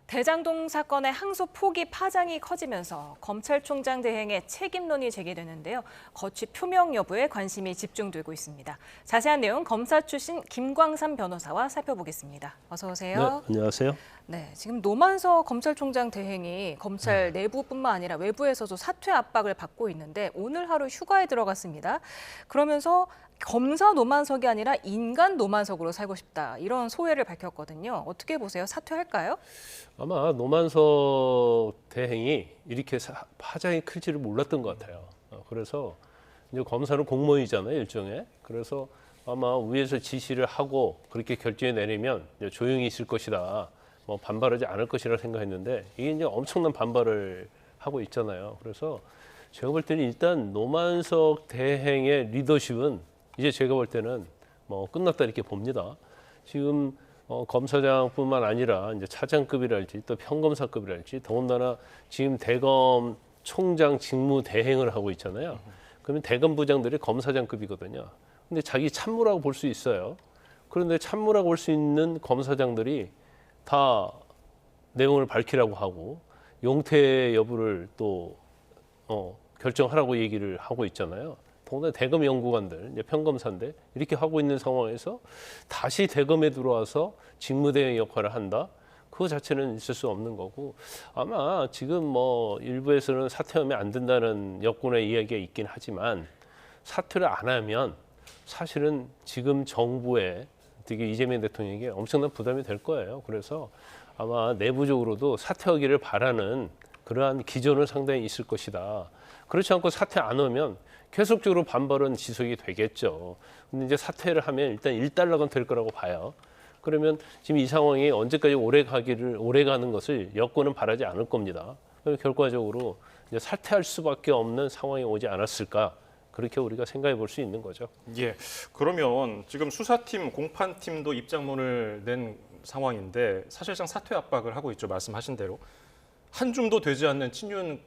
대장동 사건의 항소 포기 파장이 커지면서 검찰총장 대행의 책임론이 제기되는데요. 거취 표명 여부에 관심이 집중되고 있습니다. 자세한 내용 검사 출신 김광삼 변호사와 살펴보겠습니다. 어서 오세요. 네, 안녕하세요. 네, 지금 노만석 검찰총장 대행이 검찰 내부뿐만 아니라 외부에서도 사퇴 압박을 받고 있는데 오늘 하루 휴가에 들어갔습니다. 그러면서 검사 노만석이 아니라 인간 노만석으로 살고 싶다 이런 소회를 밝혔거든요. 어떻게 보세요? 사퇴할까요? 아마 노만석 대행이 이렇게 파장이 클지를 몰랐던 것 같아요. 그래서 이제 검사는 공무원이잖아요, 일종의. 그래서 아마 위에서 지시를 하고 그렇게 결정을 내리면 이제 조용히 있을 것이다. 뭐 반발하지 않을 것이라 생각했는데 이게 이제 엄청난 반발을 하고 있잖아요. 그래서 제가 볼 때는 일단 노만석 대행의 리더십은 이제 제가 볼 때는 뭐 끝났다 이렇게 봅니다. 지금 검사장뿐만 아니라 이제 차장급이랄지 또 평검사급이랄지 더군다나 지금 대검 총장 직무 대행을 하고 있잖아요. 그러면 대검 부장들이 검사장급이거든요. 근데 자기 참모라고 볼 수 있어요. 그런데 참모라고 볼 수 있는 검사장들이 다 내용을 밝히라고 하고 용퇴 여부를 또 결정하라고 얘기를 하고 있잖아요. 더군다나 대검 연구관들, 이제 평검사인데 이렇게 하고 있는 상황에서 다시 대검에 들어와서 직무대행 역할을 한다? 그거 자체는 있을 수 없는 거고 아마 지금 뭐 일부에서는 사퇴하면 안 된다는 여권의 이야기가 있긴 하지만 사퇴를 안 하면 사실은 지금 정부에 되게 이재명 대통령에게 엄청난 부담이 될 거예요. 그래서 아마 내부적으로도 사퇴하기를 바라는 그러한 기조는 상당히 있을 것이다. 그렇지 않고 사퇴 안 하면 계속적으로 반발은 지속이 되겠죠. 근데 이제 사퇴를 하면 일단 일단락은 될 거라고 봐요. 그러면 지금 이 상황이 언제까지 오래 가는 것을 여권은 바라지 않을 겁니다. 그럼 결과적으로 이제 사퇴할 수밖에 없는 상황이 오지 않았을까? 그렇게 우리가 생각해 볼 수 있는 거죠. 예. 그러면 지금 수사팀, 공판팀도 입장문을 낸 상황인데 사실상 사퇴 압박을 하고 있죠. 말씀하신 대로. 한 줌도 되지 않는 친윤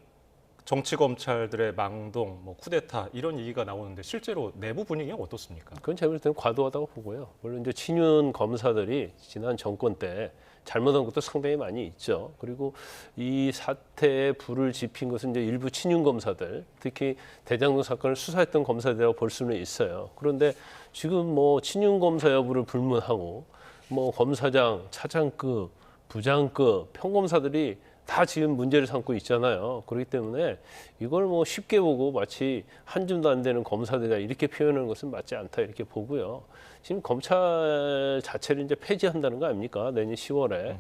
정치 검찰들의 망동, 뭐 쿠데타 이런 얘기가 나오는데 실제로 내부 분위기는 어떻습니까? 그건 제가 볼 때는 과도하다고 보고요. 물론 이제 친윤 검사들이 지난 정권 때 잘못한 것도 상당히 많이 있죠. 그리고 이 사태에 불을 지핀 것은 이제 일부 친윤 검사들, 특히 대장동 사건을 수사했던 검사들이라고 볼 수는 있어요. 그런데 지금 뭐 친윤 검사 여부를 불문하고 뭐 검사장, 차장급, 부장급, 평검사들이 다 지금 문제를 삼고 있잖아요. 그렇기 때문에 이걸 뭐 쉽게 보고 마치 한 줌도 안 되는 검사들이다 이렇게 표현하는 것은 맞지 않다 이렇게 보고요. 지금 검찰 자체를 이제 폐지한다는 거 아닙니까? 내년 10월에.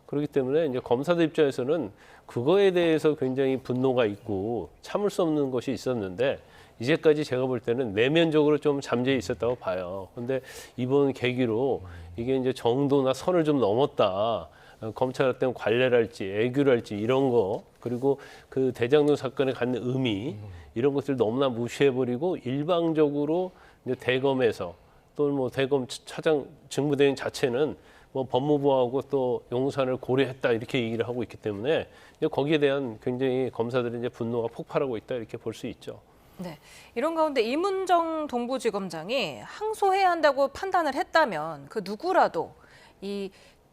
그렇기 때문에 이제 검사들 입장에서는 그거에 대해서 굉장히 분노가 있고 참을 수 없는 것이 있었는데 이제까지 제가 볼 때는 내면적으로 좀 잠재해 있었다고 봐요. 근데 이번 계기로 이게 이제 정도나 선을 좀 넘었다. 검찰 어떤 관례랄지 애교랄지 이런 거 그리고 그 대장동 사건에 갖는 의미 이런 것들 너무나 무시해버리고 일방적으로 이제 대검에서 또 뭐 대검 차장 직무대행 자체는 뭐 법무부하고 또 용산을 고려했다 이렇게 얘기를 하고 있기 때문에 거기에 대한 굉장히 검사들이 이제 분노가 폭발하고 있다 이렇게 볼 수 있죠. 네, 이런 가운데 이문정 동부지검장이 항소해야 한다고 판단을 했다면 그 누구라도 이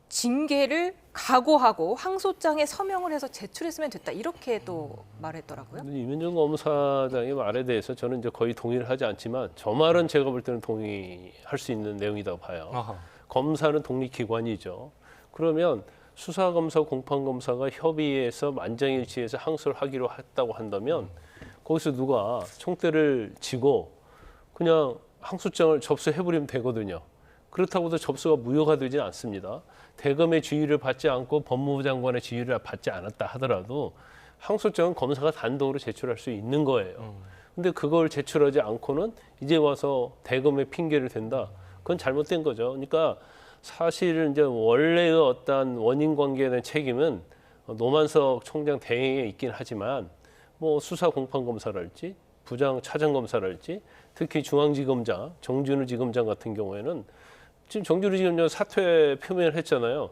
징계를 각오하고 항소장에 서명을 해서 제출했으면 됐다 이렇게 또 말했더라고요. 이문정 검사장의 말에 대해서 저는 이제 거의 동의를 하지 않지만 저 말은 제가 볼 때는 동의할 수 있는 내용이라고 봐요. 아하. 검사는 독립기관이죠. 그러면 수사검사, 공판검사가 협의해서 만장일치해서 항소를 하기로 했다고 한다면 거기서 누가 총대를 쥐고 그냥 항소장을 접수해버리면 되거든요. 그렇다고 해서 접수가 무효가 되지는 않습니다. 대검의 지휘를 받지 않고 법무부 장관의 지휘를 받지 않았다 하더라도 항소장은 검사가 단독으로 제출할 수 있는 거예요. 근데 그걸 제출하지 않고는 이제 와서 대검에 핑계를 댄다. 그건 잘못된 거죠. 그러니까 사실은 이제 원래의 어떤 원인 관계에 대한 책임은 노만석 총장 대행에 있긴 하지만 뭐 수사 공판 검사랄지 부장 차장 검사랄지 특히 중앙지검장 정준우 지검장 같은 경우에는 지금 정준우 지검장 사퇴 표명을 했잖아요.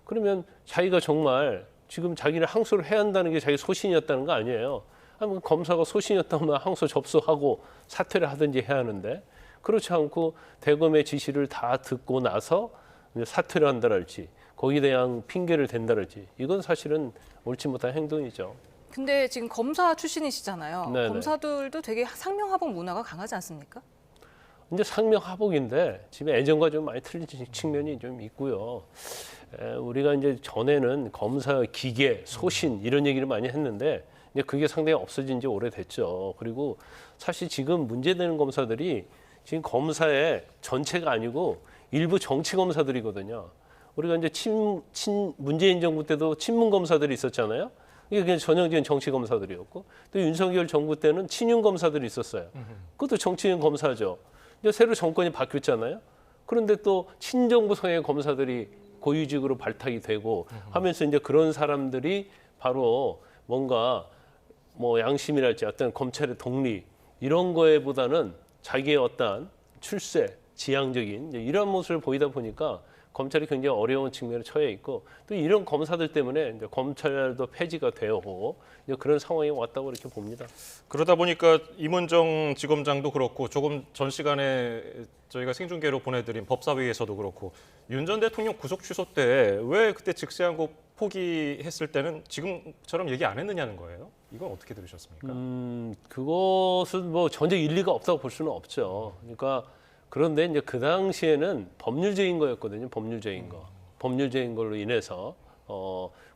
그러면 자기가 정말 지금 자기를 항소를 해야 한다는 게 자기 소신이었다는 거 아니에요. 아니, 검사가 소신이었다면 항소 접수하고 사퇴를 하든지 해야 하는데 그렇지 않고 대검의 지시를 다 듣고 나서 사퇴를 한다랄지 거기에 대한 핑계를 댄다든지 이건 사실은 옳지 못한 행동이죠. 근데 지금 검사 출신이시잖아요. 네네. 검사들도 되게 상명하복 문화가 강하지 않습니까? 이제 상명하복인데 지금 예전과 좀 많이 틀린 측면이 좀 있고요. 우리가 이제 전에는 검사 기계, 소신 이런 얘기를 많이 했는데 이제 그게 상당히 없어진 지 오래됐죠. 그리고 사실 지금 문제되는 검사들이 지금 검사의 전체가 아니고 일부 정치 검사들이거든요. 우리가 이제 문재인 정부 때도 친문 검사들이 있었잖아요. 이게 그냥 전형적인 정치 검사들이었고 또 윤석열 정부 때는 친윤 검사들이 있었어요. 그것도 정치인 검사죠. 이제 새로 정권이 바뀌었잖아요. 그런데 또 친정부 성향의 검사들이 고위직으로 발탁이 되고 하면서 이제 그런 사람들이 바로 뭔가 뭐 양심이랄지 어떤 검찰의 독립 이런 거에보다는 자기의 어떤 출세, 지향적인 이제 이런 모습을 보이다 보니까 검찰이 굉장히 어려운 측면에 처해 있고 또 이런 검사들 때문에 이제 검찰도 폐지가 되고 이제 그런 상황이 왔다고 이렇게 봅니다. 그러다 보니까 임은정 지검장도 그렇고 조금 전 시간에 저희가 생중계로 보내드린 법사위에서도 그렇고 윤 전 대통령 구속 취소 때 왜 그때 즉시항고 포기했을 때는 지금처럼 얘기 안 했느냐는 거예요. 이건 어떻게 들으셨습니까? 그것은 뭐 전혀 일리가 없다고 볼 수는 없죠. 그러니까 그런데 이제 그 당시에는 법률제인 거였거든요. 법률제인 거. 법률제인 걸로 인해서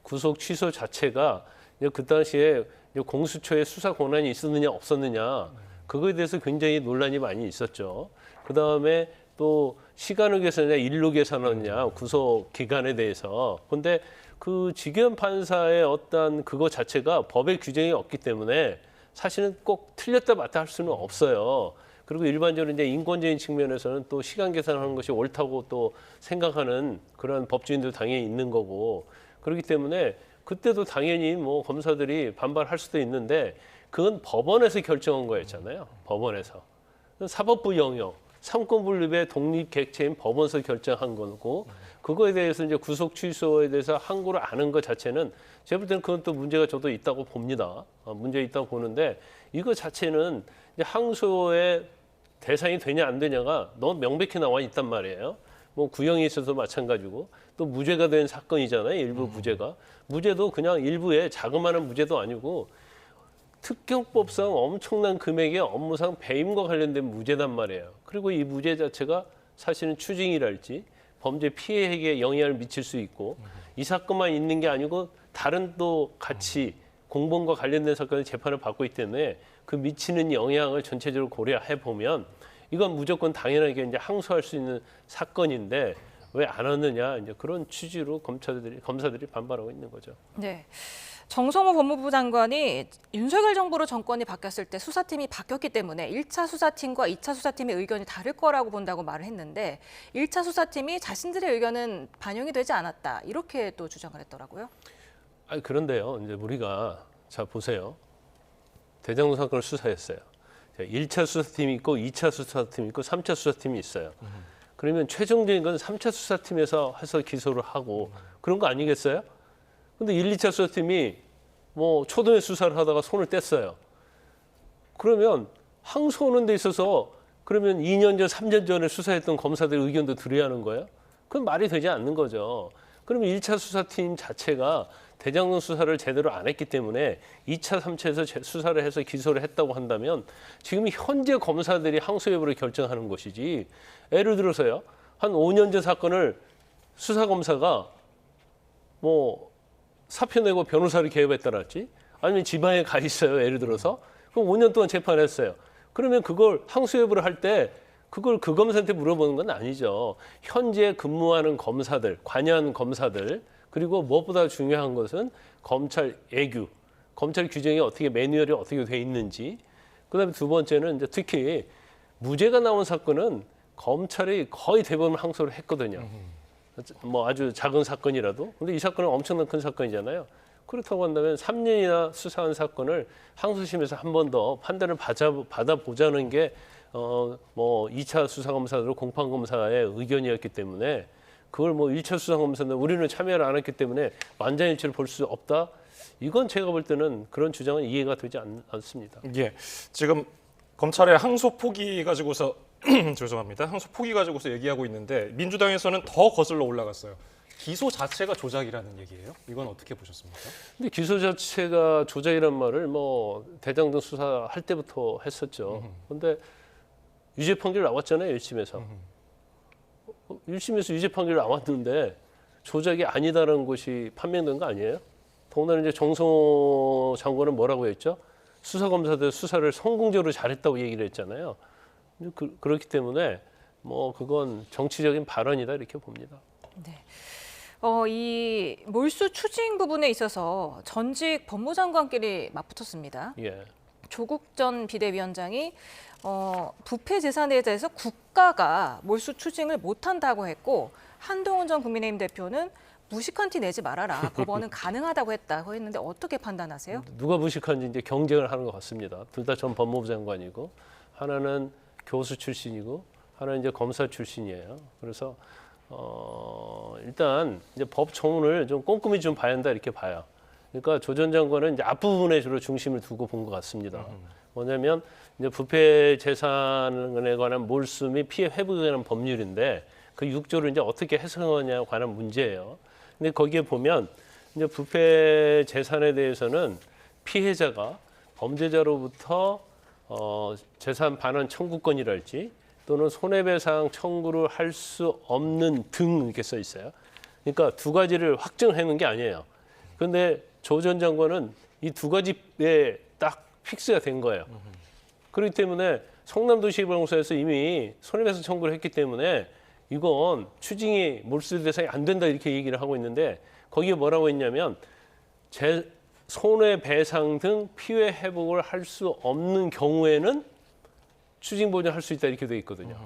구속 취소 자체가 이제 그 당시에 이제 공수처의 수사 권한이 있었느냐 없었느냐 그거에 대해서 굉장히 논란이 많이 있었죠. 그 다음에 또 시간을 계산하느냐 일로 계산하느냐 구속 기간에 대해서. 그런데 그 지기현 판사의 어떤 그거 자체가 법의 규정이 없기 때문에 사실은 꼭 틀렸다 맞다 할 수는 없어요. 그리고 일반적으로 이제 인권적인 측면에서는 또 시간 계산하는 것이 옳다고 또 생각하는 그런 법조인도 당연히 있는 거고 그렇기 때문에 그때도 당연히 뭐 검사들이 반발할 수도 있는데 그건 법원에서 결정한 거였잖아요. 법원에서. 사법부 영역, 삼권분립의 독립 객체인 법원에서 결정한 거고 그거에 대해서 이제 구속 취소에 대해서 항고를 아는 것 자체는 제가 볼 때는 그건 또 문제가 저도 있다고 봅니다. 문제 있다고 보는데 이거 자체는 이제 항소의 대상이 되냐 안 되냐가 너무 명백히 나와 있단 말이에요. 뭐 구형이 있어도 마찬가지고 또 무죄가 된 사건이잖아요. 일부 무죄가. 무죄도 그냥 일부의 자그마한 무죄도 아니고 특경법상 엄청난 금액의 업무상 배임과 관련된 무죄단 말이에요. 그리고 이 무죄 자체가 사실은 추징이랄지 범죄 피해액에 영향을 미칠 수 있고 이 사건만 있는 게 아니고 다른 또 같이 공범과 관련된 사건의 재판을 받고 있기 때문에 그 미치는 영향을 전체적으로 고려해 보면 이건 무조건 당연하게 이제 항소할 수 있는 사건인데 왜 안 왔느냐 이제 그런 취지로 검사들이 반발하고 있는 거죠. 네. 정성호 법무부 장관이 윤석열 정부로 정권이 바뀌었을 때 수사팀이 바뀌었기 때문에 1차 수사팀과 2차 수사팀의 의견이 다를 거라고 본다고 말을 했는데 1차 수사팀이 자신들의 의견은 반영이 되지 않았다. 이렇게 또 주장을 했더라고요. 아니 그런데요. 이제 우리가 자 보세요. 대장동 사건을 수사했어요. 1차 수사팀이 있고 2차 수사팀이 있고 3차 수사팀이 있어요. 그러면 최종적인 건 3차 수사팀에서 해서 기소를 하고 그런 거 아니겠어요? 근데 1, 2차 수사팀이 뭐 초도의 수사를 하다가 손을 뗐어요. 그러면 항소하는 데 있어서 그러면 2년 전, 3년 전에 수사했던 검사들 의견도 들어야 하는 거예요? 그건 말이 되지 않는 거죠. 그러면 1차 수사팀 자체가 대장동 수사를 제대로 안 했기 때문에 2차, 3차에서 수사를 해서 기소를 했다고 한다면 지금 현재 검사들이 항소 여부를 결정하는 것이지 예를 들어서요. 한 5년 전 사건을 수사검사가 뭐 사표 내고 변호사를 개업했다랄지 아니면 지방에 가 있어요. 예를 들어서. 그럼 5년 동안 재판했어요. 그러면 그걸 항소 여부를 할 때 그걸 그 검사한테 물어보는 건 아니죠. 현재 근무하는 검사들, 관여하는 검사들 그리고 무엇보다 중요한 것은 검찰 예규, 검찰 규정이 어떻게 매뉴얼이 어떻게 돼 있는지 그다음에 두 번째는 이제 특히 무죄가 나온 사건은 검찰이 거의 대부분 항소를 했거든요. 뭐 아주 작은 사건이라도. 근데 이 사건은 엄청난 큰 사건이잖아요. 그렇다고 한다면 3년이나 수사한 사건을 항소심에서 한 번 더 판단을 받아보자는 게 뭐 2차 수사검사들 공판검사의 의견이었기 때문에 그걸 뭐 1차 수사검사는 우리는 참여를 안 했기 때문에 만장일치를 볼 수 없다. 이건 제가 볼 때는 그런 주장은 이해가 되지 않습니다. 예, 지금 검찰의 항소 포기 가지고서 죄송합니다. 항소 포기 가지고서 얘기하고 있는데 민주당에서는 더 거슬러 올라갔어요. 기소 자체가 조작이라는 얘기예요? 이건 어떻게 보셨습니까? 근데 기소 자체가 조작이란 말을 뭐 대장동 수사할 때부터 했었죠. 근데 유죄 판결 나왔잖아요, 1심에서. 1심에서 유죄 판결 나왔는데 조작이 아니다라는 것이 판명된 거 아니에요? 더군다나 이제 정성호 장관은 뭐라고 했죠? 수사검사들 수사를 성공적으로 잘했다고 얘기를 했잖아요. 그렇기 때문에 뭐 그건 정치적인 발언이다 이렇게 봅니다. 네. 이 몰수 추징 부분에 있어서 전직 법무장관끼리 맞붙었습니다. 예. 조국 전 비대위원장이 부패 재산에 대해서 국가가 몰수 추징을 못한다고 했고 한동훈 전 국민의힘 대표는 무식한 티 내지 말아라. 법원은 가능하다고 했다고 했는데 어떻게 판단하세요? 누가 무식한지 이제 경쟁을 하는 것 같습니다. 둘 다 전 법무부 장관이고 하나는 교수 출신이고 하나는 이제 검사 출신이에요. 그래서 일단 이제 법 청문을 좀 꼼꼼히 좀 봐야 한다 이렇게 봐요. 그러니까 조 전 장관은 이제 앞부분에 주로 중심을 두고 본 것 같습니다. 뭐냐면 이제 부패 재산에 관한 몰수 및 피해 회복에 관한 법률인데 그 6조를 이제 어떻게 해석하느냐에 관한 문제예요. 근데 거기에 보면 이제 부패 재산에 대해서는 피해자가 범죄자로부터 재산 반환 청구권이랄지 또는 손해배상 청구를 할 수 없는 등 이렇게 써 있어요. 그러니까 두 가지를 확정해 놓은 게 아니에요. 그런데 조 전 장관은 이 두 가지에 딱 픽스가 된 거예요. 그렇기 때문에 성남도시개발공사에서 이미 손해배상 청구를 했기 때문에 이건 추징이 몰수 대상이 안 된다 이렇게 얘기를 하고 있는데 거기에 뭐라고 했냐면 손해배상 등 피해 회복을 할 수 없는 경우에는 추징 보전할 수 있다 이렇게 돼 있거든요.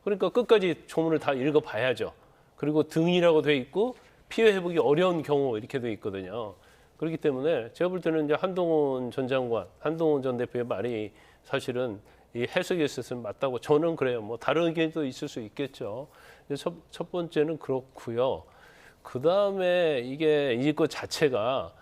그러니까 끝까지 조문을 다 읽어봐야죠. 그리고 등이라고 돼 있고 피해 회복이 어려운 경우 이렇게 돼 있거든요. 그렇기 때문에 제가 볼 때는 이제 한동훈 전 장관, 한동훈 전 대표의 말이 사실은 이 해석에 있어서는 맞다고 저는 그래요. 뭐 다른 의견도 있을 수 있겠죠. 첫 번째는 그렇고요. 그 다음에 이게 이것 자체가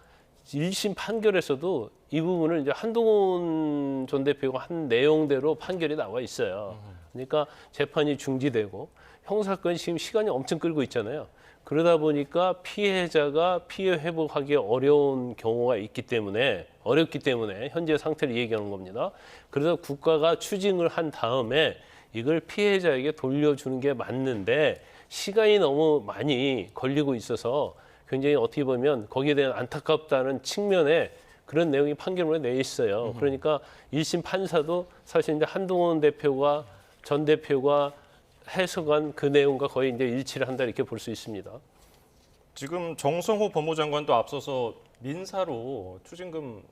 1심 판결에서도 이 부분을 이제 한동훈 전 대표가 한 내용대로 판결이 나와 있어요. 그러니까 재판이 중지되고 형사건이 지금 시간이 엄청 끌고 있잖아요. 그러다 보니까 피해자가 피해 회복하기 어려운 경우가 있기 때문에 어렵기 때문에 현재 상태를 얘기하는 겁니다. 그래서 국가가 추징을 한 다음에 이걸 피해자에게 돌려주는 게 맞는데 시간이 너무 많이 걸리고 있어서 굉장히 어떻게 보면 거기에 대한 안타깝다는 측면에 그런 내용이 판결문에 내 있어요. 그러니까 1심 판사도 사실 이제 한동훈 대표가 전 대표가 해석한 그 내용과 거의 이제 일치를 한다 이렇게 볼 수 있습니다. 지금 정성호 법무장관도 앞서서 민사로 추징금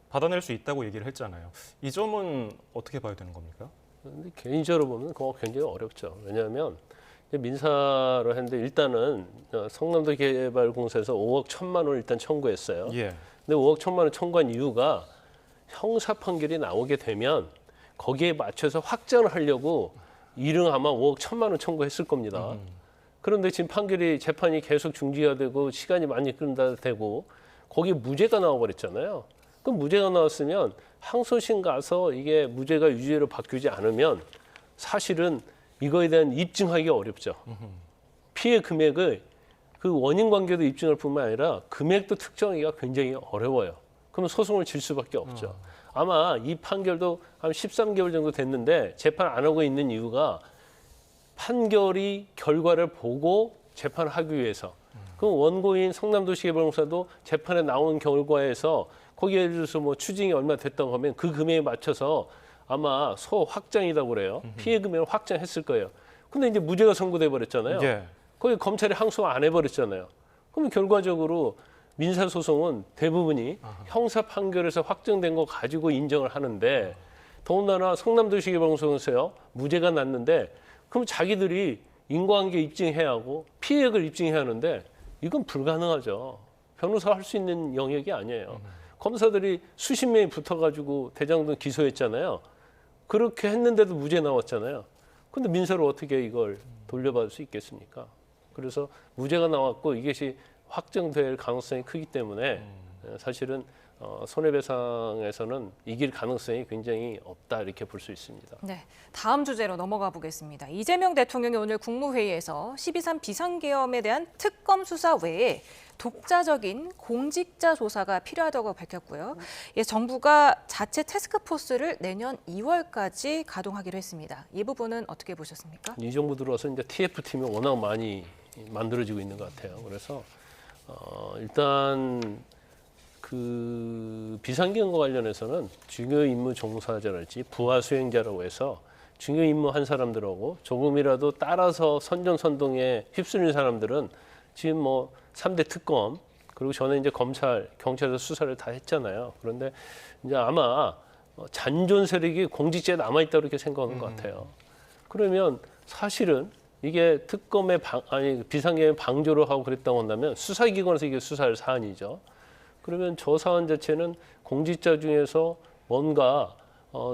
받아낼 수 있다고 얘기를 했잖아요. 이 점은 어떻게 봐야 되는 겁니까? 근데 개인적으로 보면 그거 굉장히 어렵죠. 왜냐하면 민사로 했는데 일단은 성남도개발공사에서 5억 1천만 원을 일단 청구했어요. 예. 근데 5억 1천만 원 청구한 이유가 형사 판결이 나오게 되면 거기에 맞춰서 확정을 하려고 이릉 아마 5억 1천만 원 청구했을 겁니다. 그런데 지금 판결이 재판이 계속 중지가 되고 시간이 많이 끌다 되고 거기에 무죄가 나와버렸잖아요. 그럼 무죄가 나왔으면 항소심 가서 이게 무죄가 유죄로 바뀌지 않으면 사실은 이거에 대한 입증하기가 어렵죠. 피해 금액을 그 원인 관계도 입증할 뿐만 아니라 금액도 특정하기가 굉장히 어려워요. 그러면 소송을 질 수밖에 없죠. 아마 이 판결도 한 13개월 정도 됐는데 재판 안 하고 있는 이유가 판결이 결과를 보고 재판하기 위해서. 그럼 원고인 성남도시개발공사도 재판에 나온 결과에서 거기에 예를 들어서 뭐 추징이 얼마 됐다고 하면 그 금액에 맞춰서 아마 소 확장이라고 그래요. 피해 금액을 확장했을 거예요. 근데 이제 무죄가 선고돼 버렸잖아요. 예. 거기 검찰이 항소 안 해버렸잖아요. 그러면 결과적으로 민사소송은 대부분이 형사 판결에서 확정된 거 가지고 인정을 하는데 더군다나 성남도시개발공사에서요 무죄가 났는데 그럼 자기들이 인과관계 입증해야 하고 피해액을 입증해야 하는데 이건 불가능하죠. 변호사 할 수 있는 영역이 아니에요. 검사들이 수십 명이 붙어가지고 대장동 기소했잖아요. 그렇게 했는데도 무죄 나왔잖아요. 근데 민사로 어떻게 이걸 돌려받을 수 있겠습니까? 그래서 무죄가 나왔고 이것이 확정될 가능성이 크기 때문에 사실은 손해배상에서는 이길 가능성이 굉장히 없다 이렇게 볼 수 있습니다. 네, 다음 주제로 넘어가 보겠습니다. 이재명 대통령이 오늘 국무회의에서 12.3 비상계엄에 대한 특검 수사 외에 독자적인 공직자 조사가 필요하다고 밝혔고요. 예, 정부가 자체 태스크포스를 내년 2월까지 가동하기로 했습니다. 이 부분은 어떻게 보셨습니까? 이 정부 들어서 이제 TF팀이 워낙 많이 만들어지고 있는 것 같아요. 그래서 일단 그 비상계엄과 관련해서는 중요 임무 종사자랄지 부하 수행자라고 해서 중요 임무 한 사람들하고 조금이라도 따라서 선정선동에 휩쓸린 사람들은 지금 뭐 3대 특검 그리고 전에 이제 검찰, 경찰에서 수사를 다 했잖아요. 그런데 이제 아마 잔존 세력이 공직자에 남아 있다고 이렇게 생각하는 것 같아요. 그러면 사실은 이게 특검의 비상계엄 방조를 하고 그랬다고 한다면 수사기관에서 이게 수사할 사안이죠. 그러면 저 사안 자체는 공직자 중에서 뭔가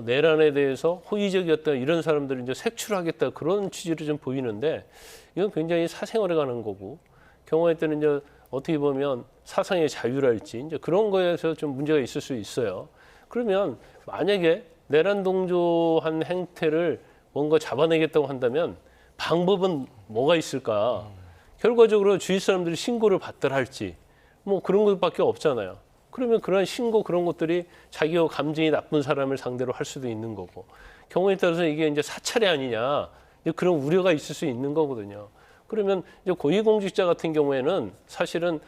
내란에 대해서 호의적이었다 이런 사람들을 이제 색출하겠다 그런 취지를 좀 보이는데 이건 굉장히 사생활에 가는 거고 경우에 때는 이제 어떻게 보면 사상의 자유랄지 이제 그런 거에서 좀 문제가 있을 수 있어요. 그러면 만약에 내란 동조한 행태를 뭔가 잡아내겠다고 한다면 방법은 뭐가 있을까? 결과적으로 주위 사람들이 신고를 받더라 할지 뭐 그런 것밖에 없잖아요. 그러면 그런 신고 그런 것들이 자기가 감정이 나쁜 사람을 상대로 할 수도 있는 거고 경우에 따라서 이게 이제 사찰이 아니냐 그런 우려가 있을 수 있는 거거든요. 그러면 이제 고위공직자 같은 경우에는 사실은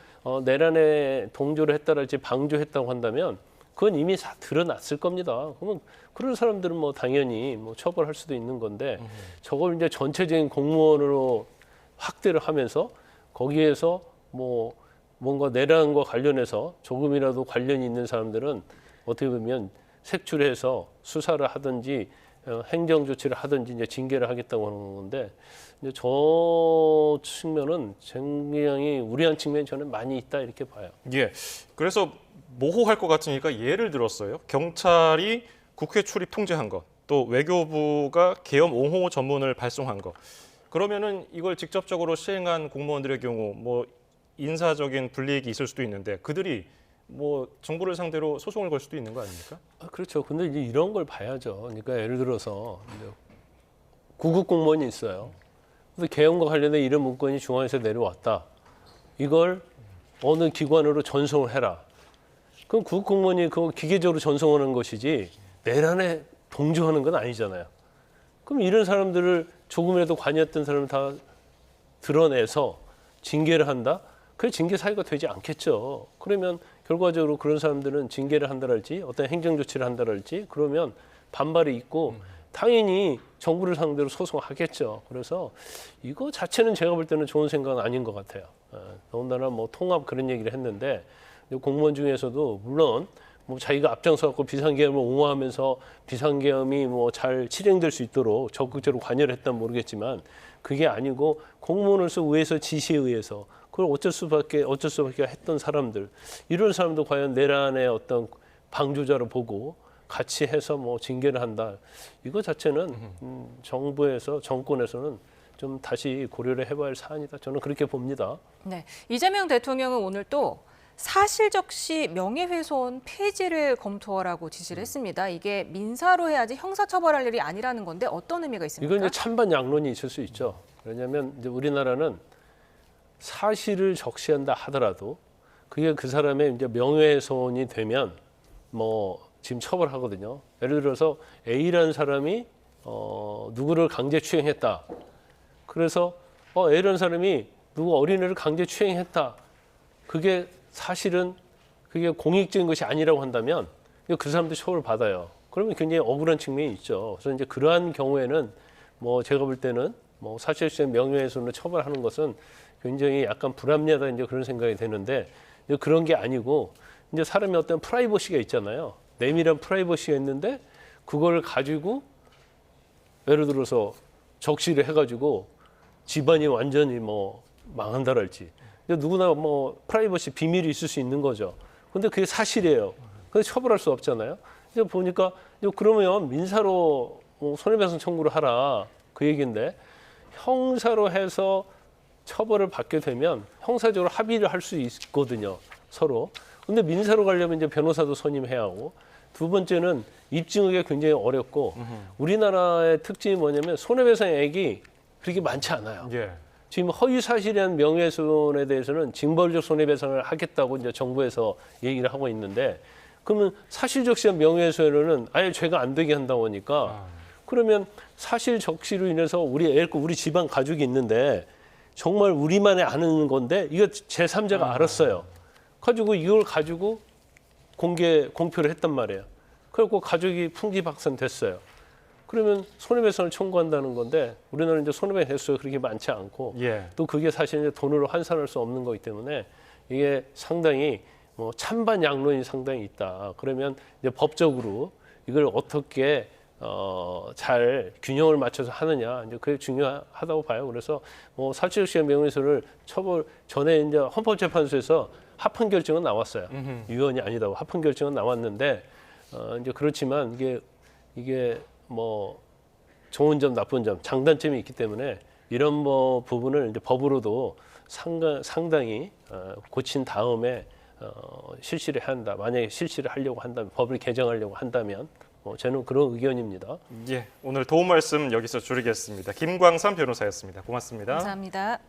내란에 동조를 했다랄지 방조했다고 한다면 그건 이미 다 드러났을 겁니다. 그러면 그런 사람들은 뭐 당연히 뭐 처벌할 수도 있는 건데 저걸 이제 전체적인 공무원으로 확대를 하면서 거기에서 뭐 뭔가 내란과 관련해서 조금이라도 관련이 있는 사람들은 어떻게 보면 색출해서 수사를 하든지 행정 조치를 하든지 이제 징계를 하겠다고 하는 건데 이제 저 측면은 굉장히 우려한 측면이 저는 많이 있다 이렇게 봐요. 예. 그래서 모호할 것 같으니까 예를 들었어요. 경찰이 국회 출입 통제한 것, 또 외교부가 계엄 옹호 전문을 발송한 것. 그러면은 이걸 직접적으로 시행한 공무원들의 경우 뭐 인사적인 불이익이 있을 수도 있는데 그들이 뭐 정부를 상대로 소송을 걸 수도 있는 거 아닙니까? 그렇죠. 근데 이제 이런 걸 봐야죠. 그러니까 예를 들어서 구급 공무원이 있어요. 그래서 계엄과 관련된 이런 문건이 중앙에서 내려왔다. 이걸 어느 기관으로 전송을 해라. 그럼 구급 공무원이 그거 기계적으로 전송하는 것이지 내란에 동조하는 건 아니잖아요. 그럼 이런 사람들을 조금이라도 관여했던 사람을 다 드러내서 징계를 한다? 그게 징계 사유가 되지 않겠죠. 그러면 결과적으로 그런 사람들은 징계를 한다랄지 어떤 행정 조치를 한다랄지 그러면 반발이 있고 당연히 정부를 상대로 소송하겠죠. 그래서 이거 자체는 제가 볼 때는 좋은 생각은 아닌 것 같아요. 더군다나 뭐 통합 그런 얘기를 했는데 공무원 중에서도 물론 뭐 자기가 앞장서 갖고 비상계엄을 옹호하면서 비상계엄이 뭐 잘 실행될 수 있도록 적극적으로 관여를 했다면 모르겠지만 그게 아니고 공무원으로서 위에서 지시에 의해서 그걸 어쩔 수밖에 했던 사람들 이런 사람도 과연 내란의 어떤 방조자로 보고 같이 해서 뭐 징계를 한다 이거 자체는 정부에서 정권에서는 좀 다시 고려를 해봐야 할 사안이다 저는 그렇게 봅니다. 네, 이재명 대통령은 오늘 또 사실적시 명예훼손 폐지를 검토하라고 지시를 했습니다. 이게 민사로 해야지 형사처벌할 일이 아니라는 건데 어떤 의미가 있습니까? 이건 이제 찬반 양론이 있을 수 있죠. 왜냐하면 이제 우리나라는 사실을 적시한다 하더라도 그게 그 사람의 이제 명예훼손이 되면 뭐 지금 처벌하거든요. 예를 들어서 A라는 사람이 누구를 강제 추행했다. 그래서 A라는 사람이 누구 어린애를 강제 추행했다. 그게 사실은 그게 공익적인 것이 아니라고 한다면 그 사람도 처벌을 받아요. 그러면 굉장히 억울한 측면이 있죠. 그래서 이제 그러한 경우에는 뭐 제가 볼 때는 뭐 사실상 명예훼손을 처벌하는 것은 굉장히 약간 불합리하다 이제 그런 생각이 드는데 그런 게 아니고 이제 사람이 어떤 프라이버시가 있잖아요. 내밀한 프라이버시가 있는데 그걸 가지고 예를 들어서 적시를 해가지고 집안이 완전히 뭐 망한다랄지 누구나 뭐 프라이버시 비밀이 있을 수 있는 거죠. 근데 그게 사실이에요. 근데 처벌할 수 없잖아요. 이제 보니까 그러면 민사로 뭐 손해배상 청구를 하라 그 얘기인데 형사로 해서 처벌을 받게 되면 형사적으로 합의를 할 수 있거든요. 서로. 근데 민사로 가려면 이제 변호사도 선임해야 하고 두 번째는 입증하기가 굉장히 어렵고 우리나라의 특징이 뭐냐면 손해배상액이 그렇게 많지 않아요. 예. 지금 허위 사실이라는 명예훼손에 대해서는 징벌적 손해배상을 하겠다고 이제 정부에서 얘기를 하고 있는데 그러면 사실적시한 명예훼손에는 아예 죄가 안 되게 한다고 하니까 그러면 사실적시로 인해서 우리 집안 가족이 있는데 정말 우리만이 아는 건데 이거 제3자가 알았어요. 가지고 이걸 가지고 공표를 했단 말이에요. 그리고 가족이 풍지박산됐어요. 그러면 손해배상을 청구한다는 건데 우리나라는 이제 손해배상 횟수가 그렇게 많지 않고 예. 또 그게 사실 이제 돈으로 환산할 수 없는 거기 때문에 이게 상당히 뭐 찬반 양론이 상당히 있다. 그러면 이제 법적으로 이걸 어떻게 잘 균형을 맞춰서 하느냐 이제 그게 중요하다고 봐요. 그래서 뭐 사실적시한 명예훼손을 처벌 전에 이제 헌법재판소에서 합헌 결정은 나왔어요. 유언이 아니다고 합헌 결정은 나왔는데 이제 그렇지만 이게 뭐 좋은 점 나쁜 점 장단점이 있기 때문에 이런 뭐 부분을 이제 법으로도 상당히 고친 다음에 실시를 해야 한다. 만약에 실시를 하려고 한다면 법을 개정하려고 한다면 저는 그런 의견입니다. 예. 오늘 도움 말씀 여기서 줄이겠습니다. 김광삼 변호사였습니다. 고맙습니다. 감사합니다.